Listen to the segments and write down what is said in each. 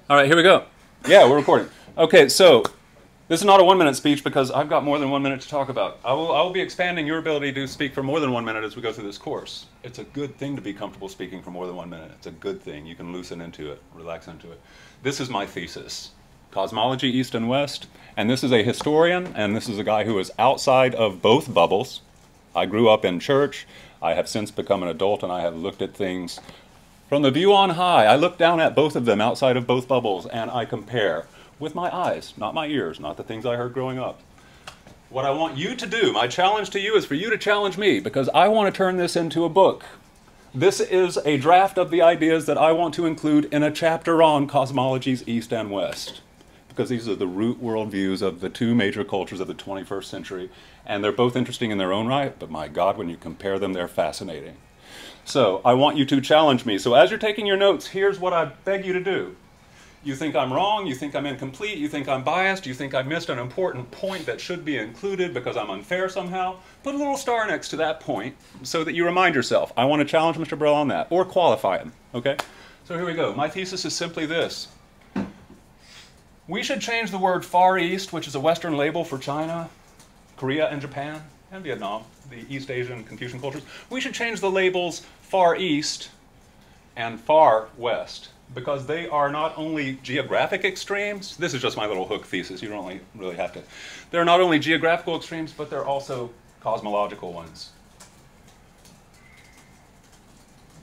All right, here we go. Yeah, we're recording. Okay, so this is not a 1 minute speech because I've got more than 1 minute to talk about. I will be expanding your ability to speak for more than 1 minute as we go through this course. It's a good thing to be comfortable speaking for more than 1 minute. It's a good thing. You can loosen into it, relax into it. This is my thesis. Cosmology, East and West. And this is a historian, and this is a guy who is outside of both bubbles. I grew up in church. I have since become an adult, and I have looked at things from the view on high. I look down at both of them outside of both bubbles, and I compare with my eyes, not my ears, not the things I heard growing up. What I want you to do, my challenge to you, is for you to challenge me, because I want to turn this into a book. This is a draft of the ideas that I want to include in a chapter on Cosmologies, East and West, because these are the root worldviews of the two major cultures of the 21st century, and they're both interesting in their own right, but my God, when you compare them, they're fascinating. So I want you to challenge me. So as you're taking your notes, here's what I beg you to do. You think I'm wrong, you think I'm incomplete, you think I'm biased, you think I missed an important point that should be included because I'm unfair somehow, put a little star next to that point so that you remind yourself, I want to challenge Mr. Burrell on that, or qualify him, okay? So here we go. My thesis is simply this. We should change the word Far East, which is a Western label for China, Korea, and Japan, and Vietnam, the East Asian Confucian cultures. We should change the labels Far East and Far West, because they are not only geographic extremes. This is just my little hook thesis. You don't really have to. They're not only geographical extremes, but they're also cosmological ones.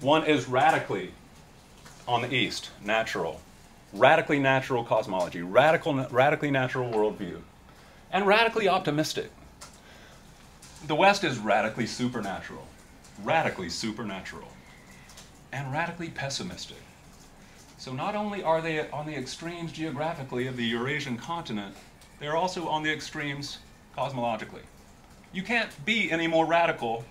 One is radically on the East, natural. Radically natural cosmology, radically natural worldview, and radically optimistic. The West is radically supernatural, and radically pessimistic. So not only are they on the extremes geographically of the Eurasian continent, they're also on the extremes cosmologically. You can't be any more radical.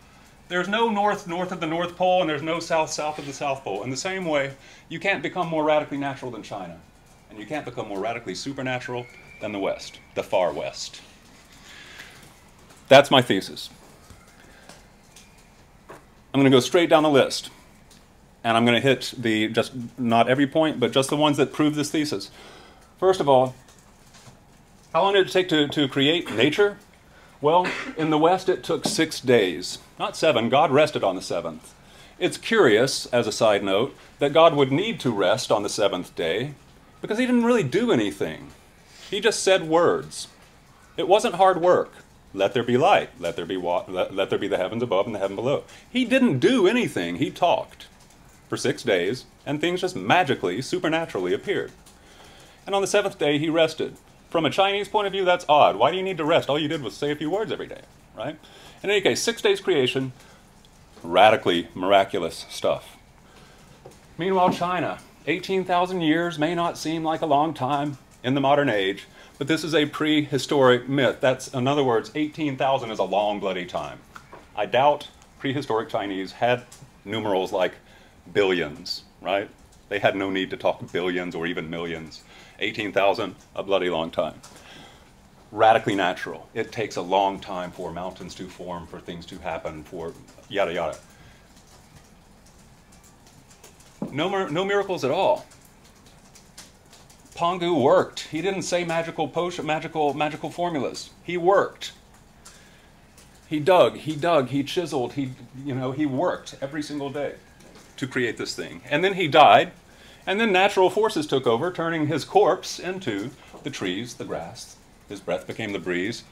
There's no north of the North Pole, and there's no south of the South Pole. In the same way, you can't become more radically natural than China, and you can't become more radically supernatural than the West, the Far West. That's my thesis. I'm going to go straight down the list, and I'm going to hit just not every point, but just the ones that prove this thesis. First of all, how long did it take to create nature? Well, in the West, it took 6 days, not 7. God rested on the 7th. It's curious, as a side note, that God would need to rest on the 7th day because he didn't really do anything. He just said words. It wasn't hard work. Let there be light. Let there be the heavens above and the heaven below. He didn't do anything. He talked for 6 days, and things just magically, supernaturally appeared. And on the 7th day, he rested. From a Chinese point of view, that's odd. Why do you need to rest? All you did was say a few words every day, right? In any case, 6 days creation, radically miraculous stuff. Meanwhile, China, 18,000 years may not seem like a long time in the modern age, but this is a prehistoric myth. That's, in other words, 18,000 is a long, bloody time. I doubt prehistoric Chinese had numerals like billions, right? They had no need to talk billions or even millions. 18,000, a bloody long time. Radically natural. It takes a long time for mountains to form, for things to happen, for yada yada. No miracles at all. Pangu worked. He didn't say magical formulas. He worked. He dug, he chiseled, he worked every single day to create this thing. And then he died, and then natural forces took over, turning his corpse into the trees, the grass. His breath became the breeze.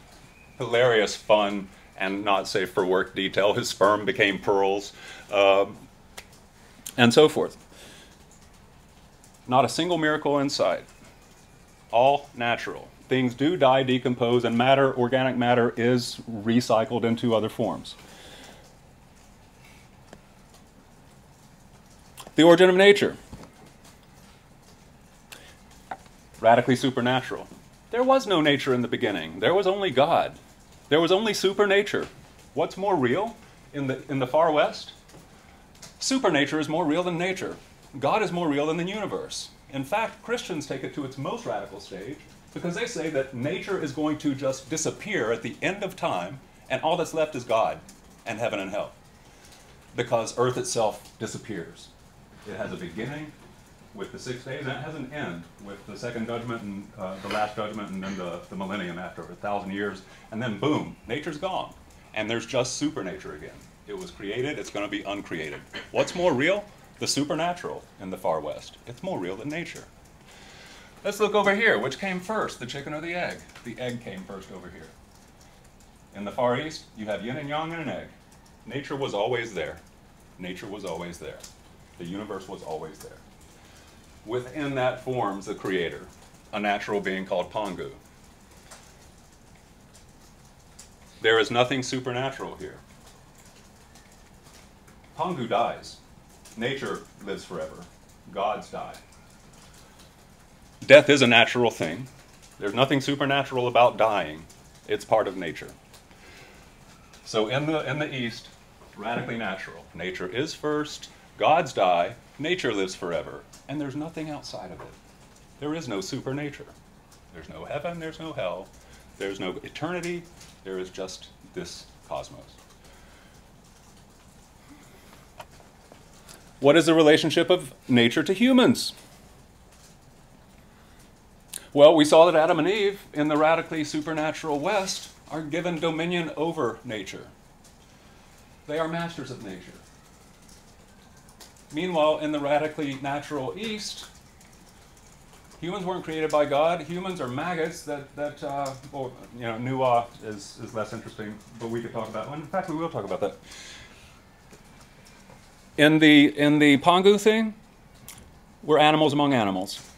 Hilarious, fun, and not safe for work detail. His sperm became pearls, and so forth. Not a single miracle in sight. All natural. Things do die, decompose, and matter, organic matter, is recycled into other forms. The origin of nature. Radically supernatural. There was no nature in the beginning. There was only God. There was only supernature. What's more real in the Far West? Supernature is more real than nature. God is more real than the universe. In fact, Christians take it to its most radical stage because they say that nature is going to just disappear at the end of time, and all that's left is God and heaven and hell, because Earth itself disappears. It has a beginning with the 6 days, and it has an end with the second judgment and the last judgment, and then the millennium after 1,000 years, and then boom, nature's gone. And there's just supernature again. It was created, it's going to be uncreated. What's more real? The supernatural in the far west. It's more real than nature. Let's look over here. Which came first, the chicken or the egg? The egg came first over here. In the Far East, you have yin and yang and an egg. Nature was always there. Nature was always there. The universe was always there. Within that forms the creator, a natural being called Pangu. There is nothing supernatural here. Pangu dies. Nature lives forever. Gods die. Death is a natural thing. There's nothing supernatural about dying. It's part of nature. So in the East, radically natural. Nature is first, gods die, nature lives forever, and there's nothing outside of it. There is no supernature. There's no heaven, there's no hell, there's no eternity, there is just this cosmos. What is the relationship of nature to humans? Well, we saw that Adam and Eve in the radically supernatural West are given dominion over nature. They are masters of nature. Meanwhile, in the radically natural East, humans weren't created by God. Humans are maggots well, you know, Nuwa is less interesting, but we could talk about, well, in fact, we will talk about that. In the Pangu thing, we're animals among animals.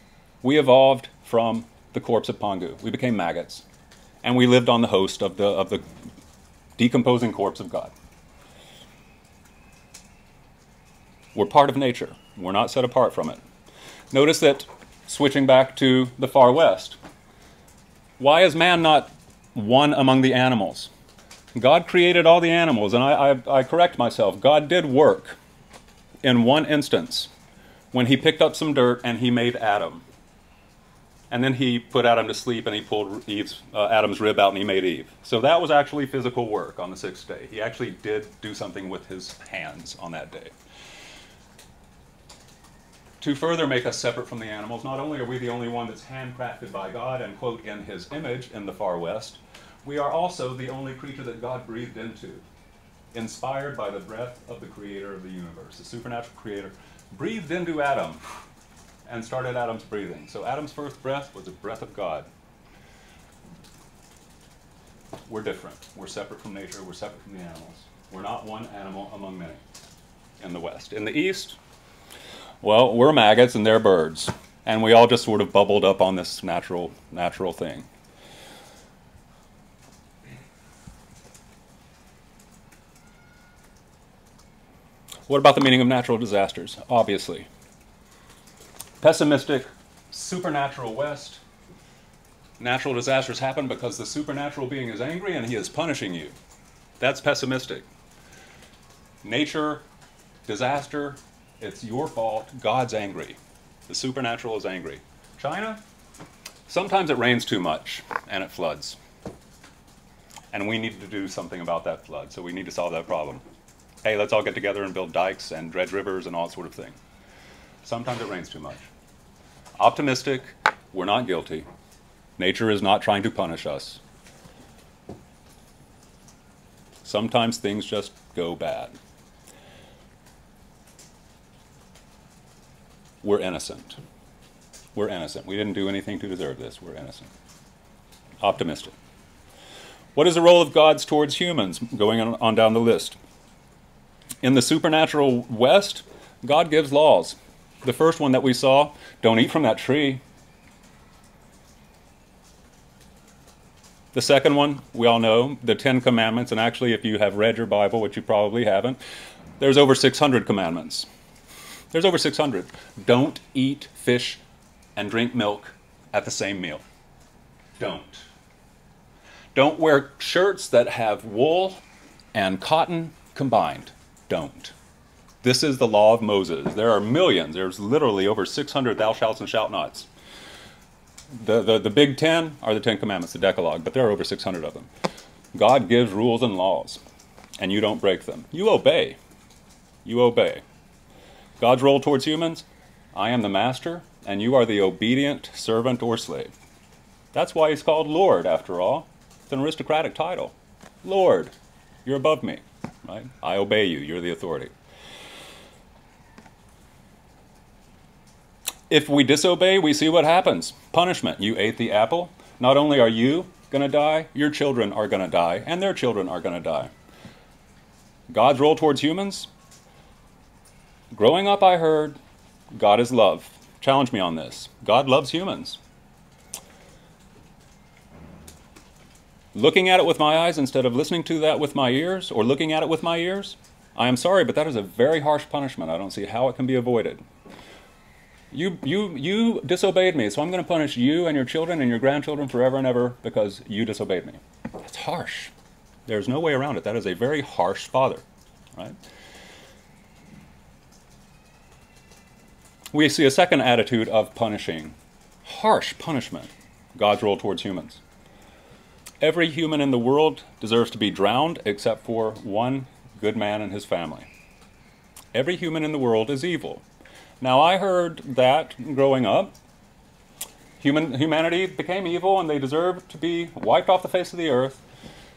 We evolved from the corpse of Pangu. We became maggots, and we lived on the host of the decomposing corpse of God. We're part of nature. We're not set apart from it. Notice that, switching back to the far west, why is man not one among the animals? God created all the animals, and I correct myself. God did work in one instance when he picked up some dirt and he made Adam. And then he put Adam to sleep and he pulled Adam's rib out and he made Eve. So that was actually physical work on the 6th day. He actually did do something with his hands on that day. To further make us separate from the animals, not only are we the only one that's handcrafted by God and, quote, in his image in the far west, we are also the only creature that God breathed into, inspired by the breath of the creator of the universe. The supernatural creator breathed into Adam and started Adam's breathing. So Adam's first breath was the breath of God. We're different. We're separate from nature. We're separate from the animals. We're not one animal among many in the West. In the East, well, we're maggots and they're birds. And we all just sort of bubbled up on this natural thing. What about the meaning of natural disasters? Obviously. Pessimistic, supernatural West. Natural disasters happen because the supernatural being is angry and he is punishing you. That's pessimistic. Nature, disaster, it's your fault. God's angry. The supernatural is angry. China, sometimes it rains too much and it floods. And we need to do something about that flood, so we need to solve that problem. Hey, let's all get together and build dikes and dredge rivers and all that sort of thing. Sometimes it rains too much. Optimistic, we're not guilty. Nature is not trying to punish us. Sometimes things just go bad. We're innocent. We're innocent. We didn't do anything to deserve this. We're innocent. Optimistic. What is the role of gods towards humans? Going on down the list. In the supernatural West, God gives laws. The first one that we saw, don't eat from that tree. The second one, we all know, the 10 Commandments, and actually if you have read your Bible, which you probably haven't, there's over 600 commandments. There's over 600. Don't eat fish and drink milk at the same meal. Don't. Don't wear shirts that have wool and cotton combined. Don't. This is the law of Moses. There are millions. There's literally over 600 thou shalt and shalt nots. The big 10 are the 10 Commandments, the Decalogue, but there are over 600 of them. God gives rules and laws, and you don't break them. You obey. You obey. God's role towards humans, I am the master, and you are the obedient servant or slave. That's why he's called Lord, after all. It's an aristocratic title. Lord, you're above me, right? I obey you, you're the authority. If we disobey, we see what happens. Punishment. You ate the apple. Not only are you going to die, your children are going to die, and their children are going to die. God's role towards humans? Growing up, I heard, God is love. Challenge me on this. God loves humans. Looking at it with my eyes instead of listening to that with my ears, or looking at it with my ears, I am sorry, but that is a very harsh punishment. I don't see how it can be avoided. You disobeyed me, so I'm going to punish you and your children and your grandchildren forever and ever because you disobeyed me. That's harsh. There's no way around it. That is a very harsh father, right? We see a second attitude of punishing. Harsh punishment. God's role towards humans. Every human in the world deserves to be drowned except for one good man and his family. Every human in the world is evil. Now, I heard that growing up, humanity became evil and they deserved to be wiped off the face of the earth.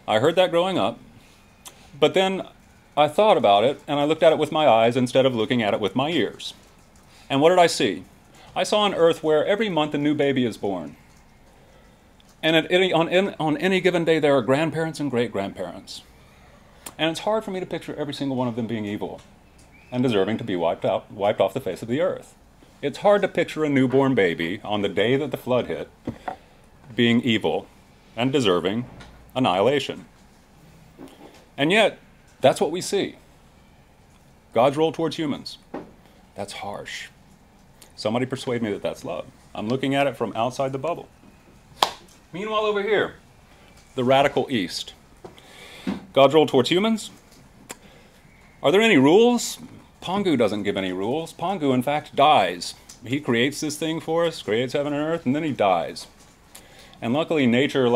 I heard that growing up. But then I thought about it and I looked at it with my eyes instead of looking at it with my ears. And what did I see? I saw an earth where every month a new baby is born. And on any given day there are grandparents and great-grandparents. And it's hard for me to picture every single one of them being evil and deserving to be wiped off the face of the earth. It's hard to picture a newborn baby on the day that the flood hit being evil and deserving annihilation. And yet, that's what we see. God's role towards humans. That's harsh. Somebody persuade me that that's love. I'm looking at it from outside the bubble. Meanwhile, over here, the radical East. God's role towards humans. Are there any rules? Pangu doesn't give any rules. Pangu, in fact, dies. He creates this thing for us, creates heaven and earth, and then he dies. And luckily, nature,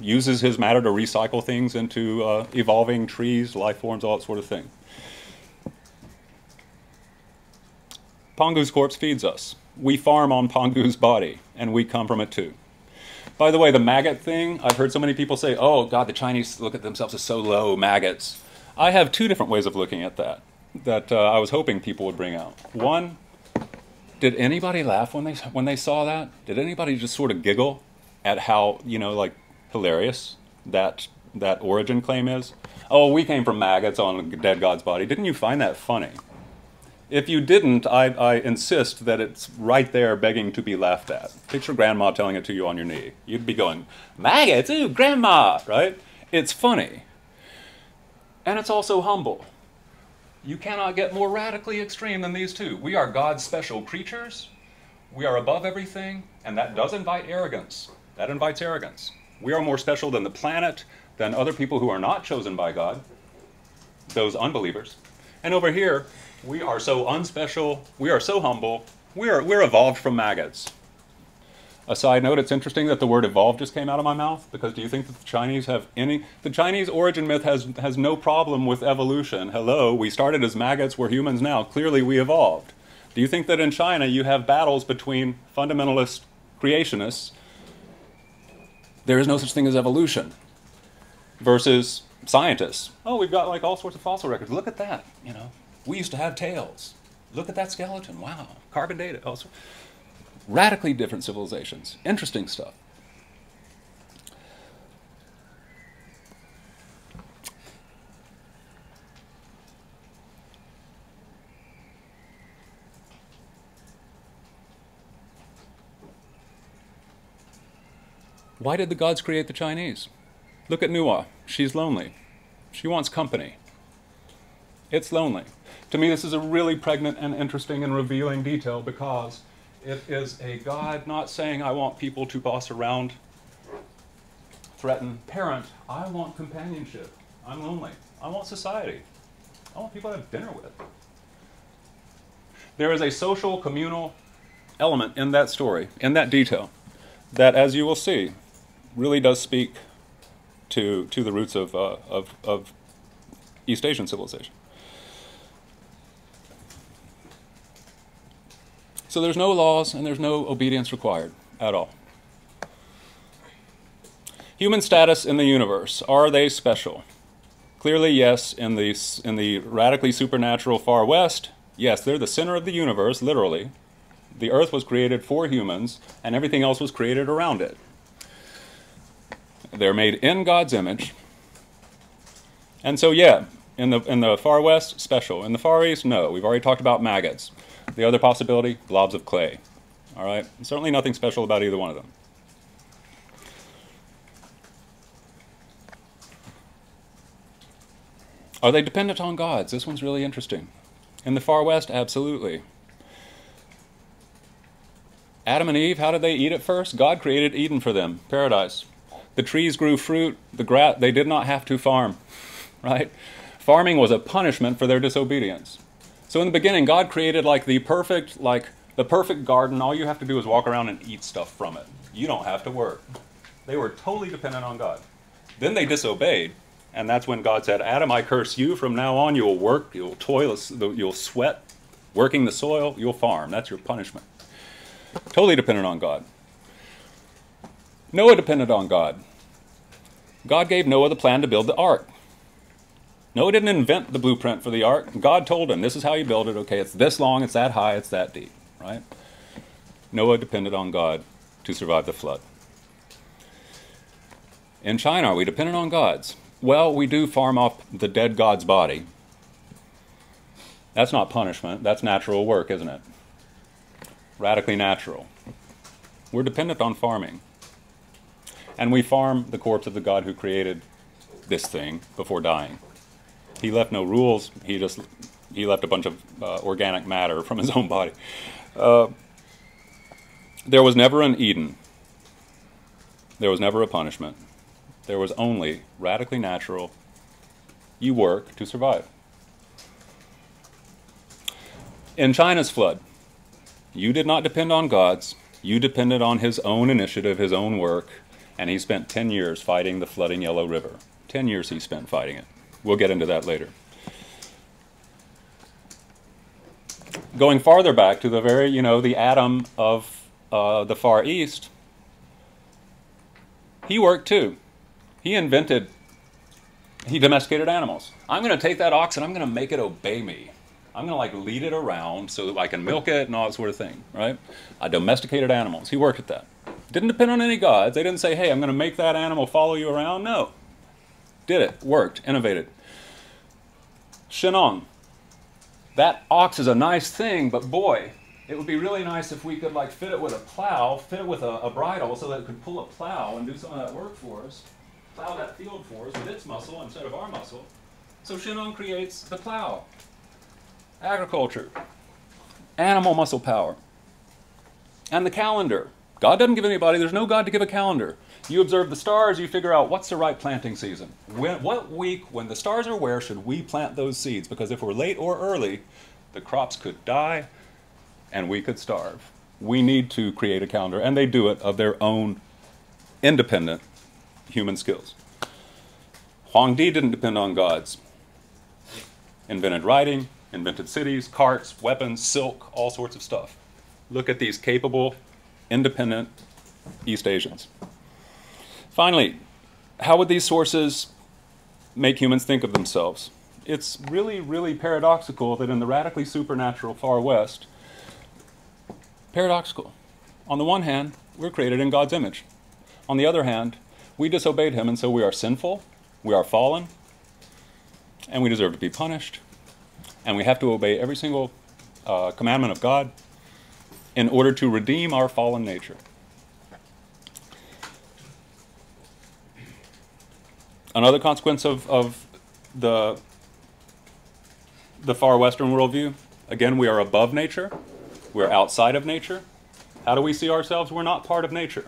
uses his matter to recycle things into evolving trees, life forms, all that sort of thing. Pangu's corpse feeds us. We farm on Pangu's body, and we come from it too. By the way, the maggot thing, I've heard so many people say, oh, God, the Chinese look at themselves as so low, maggots. I have two different ways of looking at that I was hoping people would bring out. One, did anybody laugh when they saw that? Did anybody just sort of giggle at how, hilarious that origin claim is? Oh, we came from maggots on a dead God's body. Didn't you find that funny? If you didn't, I insist that it's right there begging to be laughed at. Picture grandma telling it to you on your knee. You'd be going, maggots, ooh, grandma, right? It's funny. And it's also humble. You cannot get more radically extreme than these two. We are God's special creatures. We are above everything, and that does invite arrogance. That invites arrogance. We are more special than the planet, than other people who are not chosen by God, those unbelievers. And over here, we are so unspecial, we are so humble, we're evolved from maggots. A side note, it's interesting that the word evolved just came out of my mouth, because do you think that the Chinese have any... The Chinese origin myth has no problem with evolution. Hello, we started as maggots, we're humans now. Clearly we evolved. Do you think that in China you have battles between fundamentalist creationists, there is no such thing as evolution, versus scientists? Oh, we've got all sorts of fossil records. Look at that, We used to have tails. Look at that skeleton. Wow. Carbon data. Also. Radically different civilizations. Interesting stuff. Why did the gods create the Chinese? Look at Nuwa. She's lonely. She wants company. It's lonely. To me, this is a really pregnant and interesting and revealing detail, because it is a God not saying, I want people to boss around, threaten, parent. I want companionship. I'm lonely. I want society. I want people to have dinner with. There is a social, communal element in that story, in that detail, that, as you will see, really does speak to the roots of East Asian civilization. So there's no laws and there's no obedience required at all. Human status in the universe. Are they special? Clearly, yes. In the radically supernatural far west, yes, they're the center of the universe, literally. The earth was created for humans, and everything else was created around it. They're made in God's image. And so, yeah, in the far west, special. In the far east, no. We've already talked about maggots. The other possibility, blobs of clay. All right? Certainly nothing special about either one of them. Are they dependent on gods? This one's really interesting. In the far west, absolutely. Adam and Eve, how did they eat at first? God created Eden for them, paradise. The trees grew fruit, they did not have to farm, right? Farming was a punishment for their disobedience. So in the beginning, God created like the perfect garden. All you have to do is walk around and eat stuff from it. You don't have to work. They were totally dependent on God. Then they disobeyed. And that's when God said, Adam, I curse you. From now on, you will work, you'll toil, you'll sweat, working the soil, you'll farm. That's your punishment. Totally dependent on God. Noah depended on God. God gave Noah the plan to build the ark. Noah didn't invent the blueprint for the ark. God told him, this is how you build it. Okay, it's this long, it's that high, it's that deep, right? Noah depended on God to survive the flood. In China, are we dependent on gods? Well, we do farm off the dead god's body. That's not punishment. That's natural work, isn't it? Radically natural. We're dependent on farming. And we farm the corpse of the God who created this thing before dying. He left no rules. He left a bunch of organic matter from his own body. There was never an Eden. There was never a punishment. There was only radically natural, you work to survive. In China's flood, you did not depend on gods. You depended on his own initiative, his own work, and he spent 10 years fighting the flooding Yellow River. 10 years he spent fighting it. We'll get into that later. Going farther back to the very, the Adam of the Far East, he worked too. He domesticated animals. I'm going to take that ox and I'm going to make it obey me. I'm going to lead it around so that I can milk it and all that sort of thing, right? I domesticated animals. He worked at that. Didn't depend on any gods. They didn't say, hey, I'm going to make that animal follow you around. No. Did it. Worked. Innovated. Shen Nong. That ox is a nice thing, but boy, it would be really nice if we could fit it with a plow, fit it with a bridle so that it could pull a plow and do some of that work for us. Plow that field for us with its muscle instead of our muscle. So Shen Nong creates the plow. Agriculture. Animal muscle power. And the calendar. God doesn't give anybody, there's no God to give a calendar. You observe the stars, you figure out what's the right planting season. What week, when the stars are where, should we plant those seeds? Because if we're late or early, the crops could die and we could starve. We need to create a calendar, and they do it of their own independent human skills. Huang didn't depend on gods. Invented writing, invented cities, carts, weapons, silk, all sorts of stuff. Look at these capable, independent East Asians. Finally, how would these sources make humans think of themselves? It's really, really paradoxical that in the radically supernatural Far West, paradoxical. On the one hand, we're created in God's image. On the other hand, we disobeyed him, and so we are sinful, we are fallen, and we deserve to be punished. And we have to obey every single commandment of God in order to redeem our fallen nature. Another consequence of the far Western worldview, again, we are above nature. We're outside of nature. How do we see ourselves? We're not part of nature.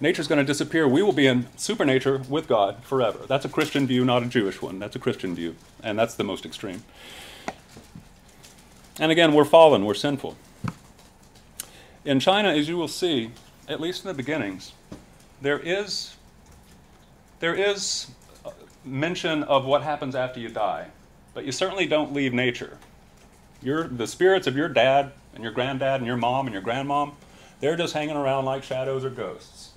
Nature's going to disappear. We will be in supernature with God forever. That's a Christian view, not a Jewish one. That's a Christian view, and that's the most extreme. And again, we're fallen, we're sinful. In China, as you will see, at least in the beginnings, there is mention of what happens after you die, but you certainly don't leave nature. The spirits of your dad And your granddad and your mom and your grandmom, they're just hanging around like shadows or ghosts.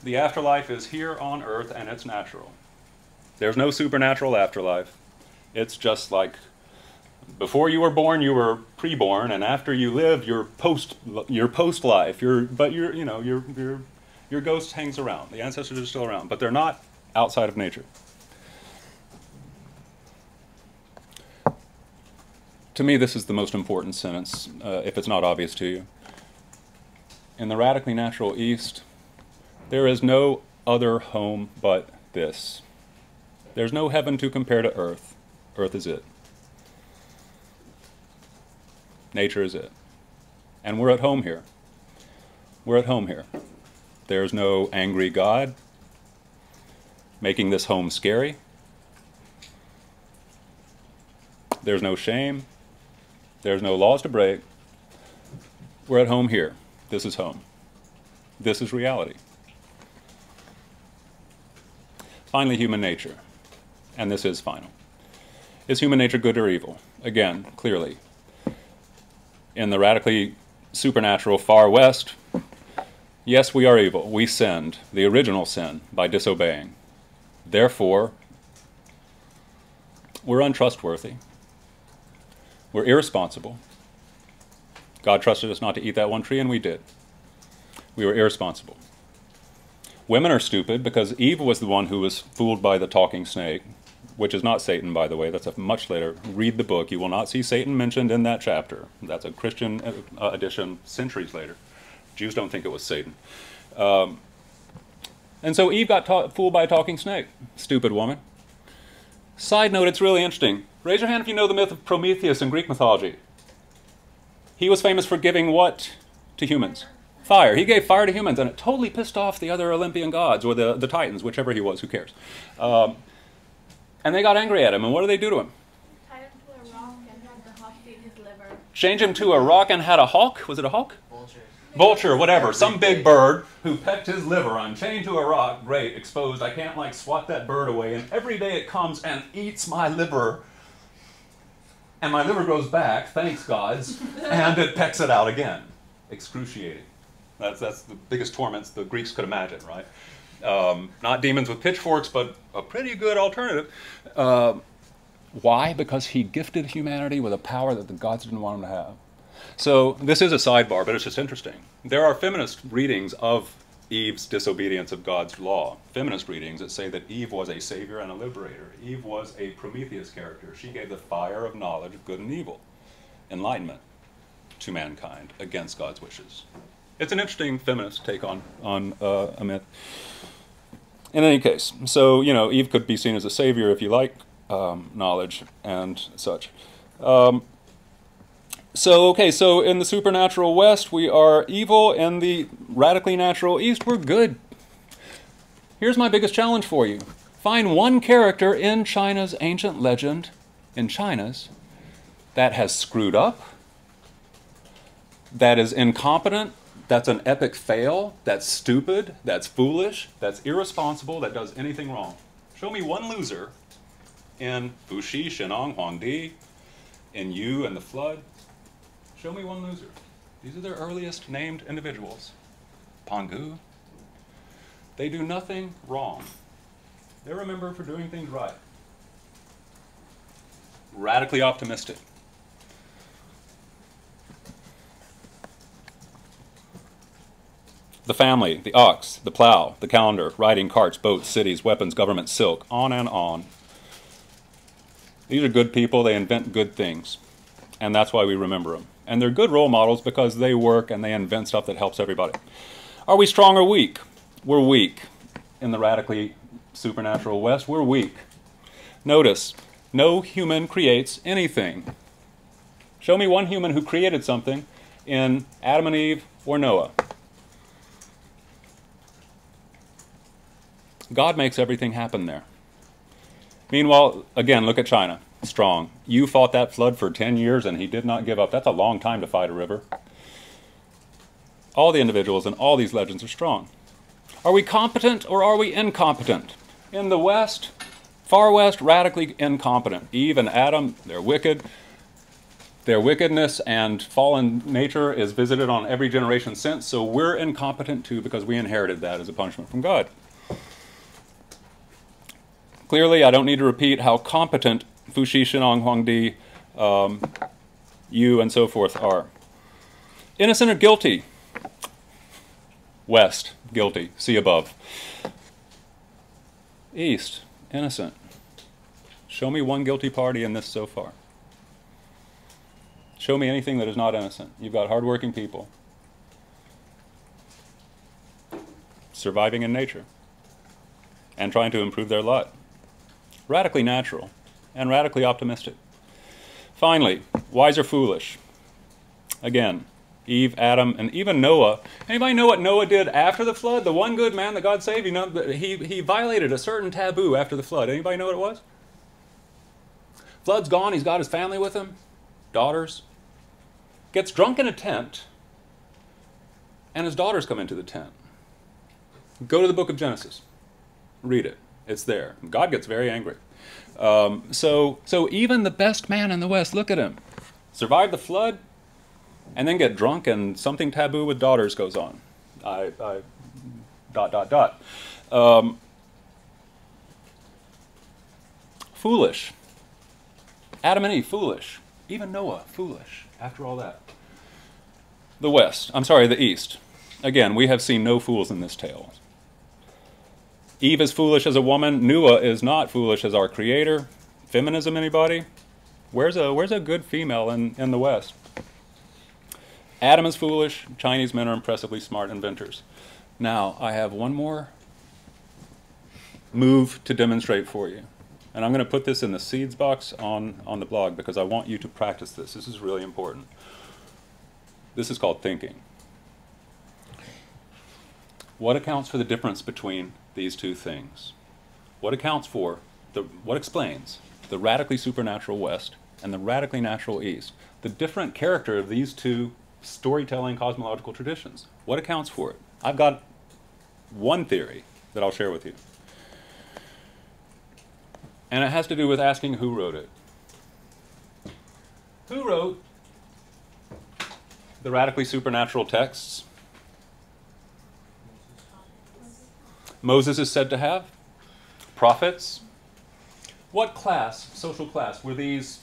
The afterlife is here on Earth, and it's natural. There's no supernatural afterlife. It's just like before you were born, you were pre-born, and after you lived, you're post-life. Your ghost hangs around. The ancestors are still around, but they're not outside of nature. To me, this is the most important sentence, if it's not obvious to you. In the radically natural East, there is no other home but this. There's no heaven to compare to Earth. Earth is it. Nature is it. And we're at home here. We're at home here. There's no angry God making this home scary. There's no shame. There's no laws to break. We're at home here. This is home. This is reality. Finally, human nature. And this is final. Is human nature good or evil? Again, clearly. In the radically supernatural Far West, yes, we are evil. We sinned, the original sin, by disobeying. Therefore, we're untrustworthy. We're irresponsible. God trusted us not to eat that one tree, and we did. We were irresponsible. Women are stupid because Eve was the one who was fooled by the talking snake, which is not Satan, by the way. That's a much later. Read the book. You will not see Satan mentioned in that chapter. That's a Christian addition centuries later. Jews don't think it was Satan. And so Eve got fooled by a talking snake. Stupid woman. Side note, it's really interesting. Raise your hand if you know the myth of Prometheus in Greek mythology. He was famous for giving what to humans? Fire. He gave fire to humans, and it totally pissed off the other Olympian gods, or the Titans, whichever he was, who cares. And they got angry at him, and what did they do to him? Tied him to a rock and had the hawk eat his liver. Change him to a rock and had a hawk? Was it a hawk? Vulture. Vulture, whatever. Some big bird who pecked his liver. I'm chained to a rock. Great, exposed. I can't, like, swat that bird away. And every day it comes and eats my liver. And my liver grows back, thanks gods, and it pecks it out again. Excruciating. That's the biggest torments the Greeks could imagine, right? Not demons with pitchforks, but a pretty good alternative. Why? Because he gifted humanity with a power that the gods didn't want him to have. So this is a sidebar, but it's just interesting. There are feminist readings of Eve's disobedience of God's law. Feminist readings that say that Eve was a savior and a liberator. Eve was a Prometheus character. She gave the fire of knowledge of good and evil, enlightenment, to mankind against God's wishes. It's an interesting feminist take on a myth. In any case, so, Eve could be seen as a savior if you like knowledge and such. So in the supernatural West, we are evil. In the radically natural East, we're good. Here's my biggest challenge for you. Find one character in China's ancient legend, that has screwed up, that is incompetent, that's an epic fail, that's stupid, that's foolish, that's irresponsible, that does anything wrong. Show me one loser in Fuxi, Shen Nong, Huang, in You and the Flood. Show me one loser. These are their earliest named individuals. Pangu. They do nothing wrong. They're remembered for doing things right. Radically optimistic. The family, the ox, the plow, the calendar, riding carts, boats, cities, weapons, government, silk, on and on. These are good people. They invent good things. And that's why we remember them. And they're good role models because they work and they invent stuff that helps everybody. Are we strong or weak? We're weak. In the radically supernatural West, we're weak. Notice, no human creates anything. Show me one human who created something in Adam and Eve or Noah. God makes everything happen there. Meanwhile, again, look at China. Strong. You fought that flood for 10 years and he did not give up. That's a long time to fight a river. All the individuals in all these legends are strong. Are we competent or are we incompetent? In the West, Far West, radically incompetent. Eve and Adam, they're wicked. Their wickedness and fallen nature is visited on every generation since, so we're incompetent too because we inherited that as a punishment from God. Clearly, I don't need to repeat how competent Fuxi, Shen Nong, Huang Di, you, and so forth are. Innocent or guilty? West, guilty. See above. East, innocent. Show me one guilty party in this so far. Show me anything that is not innocent. You've got hardworking people surviving in nature and trying to improve their lot. Radically natural and radically optimistic. Finally, wise or foolish? Again, Eve, Adam, and even Noah. Anybody know what Noah did after the flood? The one good man that God saved, you know, he violated a certain taboo after the flood. Anybody know what it was? Flood's gone, he's got his family with him, daughters. Gets drunk in a tent, and his daughters come into the tent. Go to the book of Genesis. Read it. It's there. God gets very angry. So even the best man in the West, look at him. Survive the flood, and then get drunk, and something taboo with daughters goes on. Foolish. Adam and Eve, foolish. Even Noah, foolish. After all that. The West. I'm sorry, the East. Again, we have seen no fools in this tale. Eve is foolish as a woman. Nuwa is not foolish as our creator. Feminism, anybody? Where's a good female in the West? Adam is foolish. Chinese men are impressively smart inventors. Now, I have one more move to demonstrate for you. And I'm going to put this in the seeds box on the blog because I want you to practice this. This is really important. This is called thinking. What accounts for the difference between these two things? What explains the radically supernatural West and the radically natural East? The different character of these two storytelling cosmological traditions. What accounts for it? I've got one theory that I'll share with you. And it has to do with asking who wrote it. Who wrote the radically supernatural texts? Moses is said to have. Prophets. What class, social class? Were these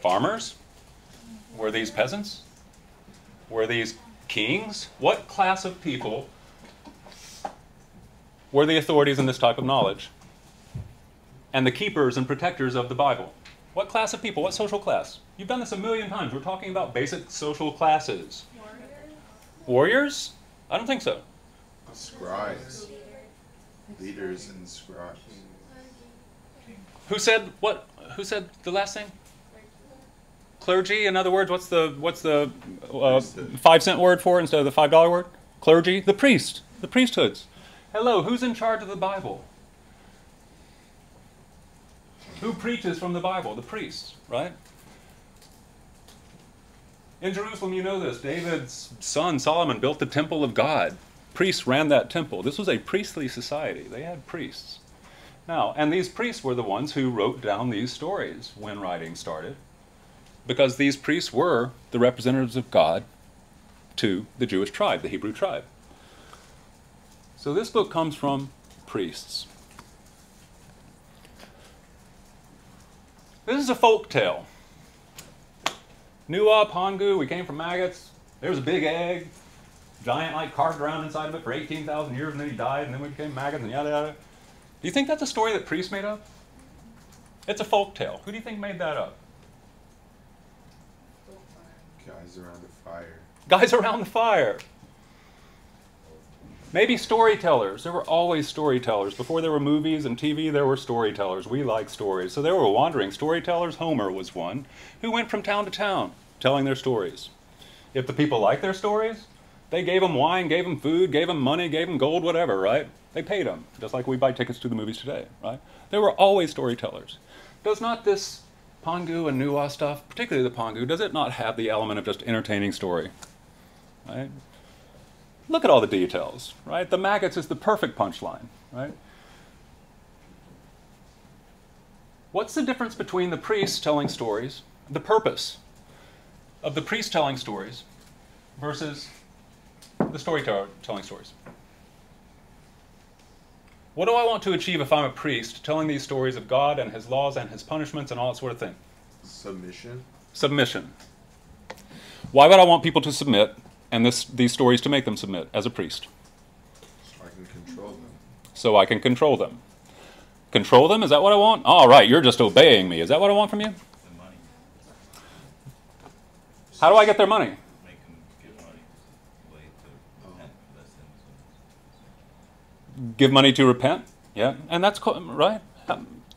farmers? Were these peasants? Were these kings? What class of people were the authorities in this type of knowledge? And the keepers and protectors of the Bible. What class of people? What social class? You've done this a million times. We're talking about basic social classes. Warriors? I don't think so. Scribes. Leaders and scribes. Who said what? Who said the last thing? Clergy. In other words, what's the 5-cent word for it instead of the $5 word? Clergy. The priest. The priesthoods. Hello. Who's in charge of the Bible? Who preaches from the Bible? The priests, right? In Jerusalem, you know this. David's son, Solomon, built the temple of God. Priests ran that temple. This was a priestly society. They had priests. Now, and these priests were the ones who wrote down these stories when writing started, because these priests were the representatives of God to the Jewish tribe, the Hebrew tribe. So this book comes from priests. This is a folk tale. Nuwa, Pangu, we came from maggots. There was a big egg. Giant like carved around inside of it for 18,000 years, and then he died, and then we became maggots, and yada yada. Do you think that's a story that priests made up? It's a folk tale. Who do you think made that up? Guys around the fire. Guys around the fire. Maybe storytellers. There were always storytellers. Before there were movies and TV, there were storytellers. We like stories. So there were wandering storytellers. Homer was one who went from town to town telling their stories. If the people liked their stories, they gave them wine, gave them food, gave them money, gave them gold, whatever, right? They paid them, just like we buy tickets to the movies today, right? There were always storytellers. Does not this Pangu and Nuwa stuff, particularly the Pangu, does it not have the element of just entertaining story, right? Look at all the details, right? The maggots is the perfect punchline, right? What's the difference between the priests telling stories, the purpose, of the priest telling stories versus the storyteller telling stories. What do I want to achieve if I'm a priest telling these stories of God and his laws and his punishments and all that sort of thing? Submission. Submission. Why would I want people to submit and these stories to make them submit as a priest? So I can control them. So I can control them. Control them? Is that what I want? All right, you're just obeying me. Is that what I want from you? The money. How do I get their money? Make them give money. Way to repent for their sins. Give money to repent? Yeah, and that's right.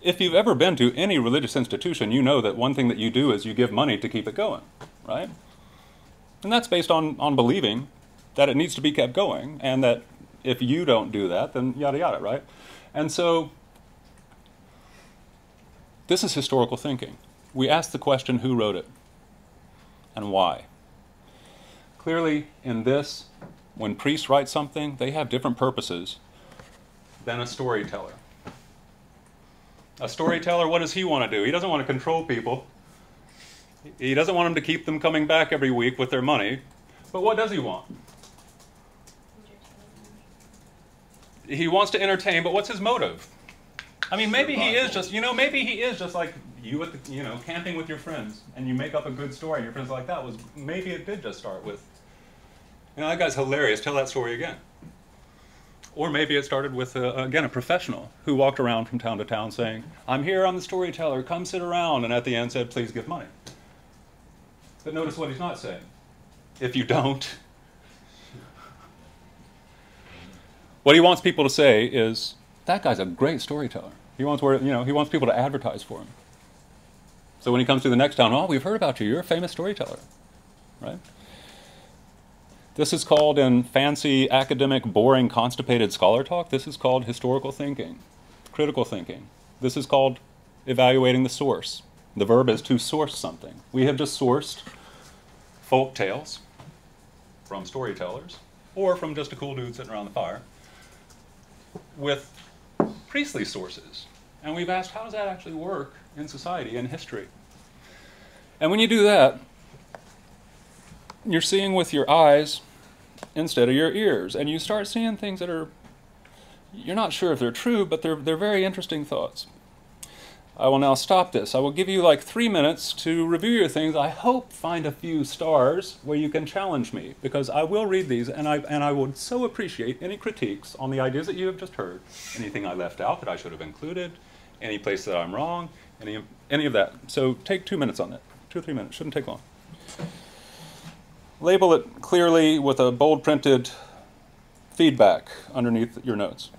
If you've ever been to any religious institution, you know that one thing that you do is you give money to keep it going, right? And that's based on believing that it needs to be kept going, and that if you don't do that, then yada yada, right? And so this is historical thinking. We ask the question, who wrote it and why? Clearly, in this, when priests write something, they have different purposes than a storyteller. A storyteller, what does he want to do? He doesn't want to control people. He doesn't want them to keep them coming back every week with their money. But what does he want? He wants to entertain, but what's his motive? I mean, maybe he is just, maybe he is just like you at the, camping with your friends, and you make up a good story, and your friends are like, maybe it did just start with, that guy's hilarious, tell that story again. Or maybe it started with, again, a professional who walked around from town to town saying, I'm here, I'm the storyteller, come sit around, and at the end said, please give money. But notice what he's not saying. If you don't, what he wants people to say is, that guy's a great storyteller. He wants he wants people to advertise for him. So when he comes to the next town, oh, we've heard about you, you're a famous storyteller, right? This is called, in fancy, academic, boring, constipated scholar talk, this is called historical thinking, critical thinking. This is called evaluating the source. The verb is to source something. We have just sourced folk tales from storytellers, or from just a cool dude sitting around the fire, with priestly sources. And we've asked, how does that actually work in society, in history? And when you do that, you're seeing with your eyes instead of your ears, and you start seeing things that are, you're not sure if they're true, but they're very interesting thoughts. I will now stop this. I will give you like 3 minutes to review your things. I hope find a few stars where you can challenge me, because I will read these, and I would so appreciate any critiques on the ideas that you have just heard, anything I left out that I should have included, any place that I'm wrong, any of that. So take 2 minutes on that. 2 or 3 minutes. Shouldn't take long. Label it clearly with a bold printed feedback underneath your notes.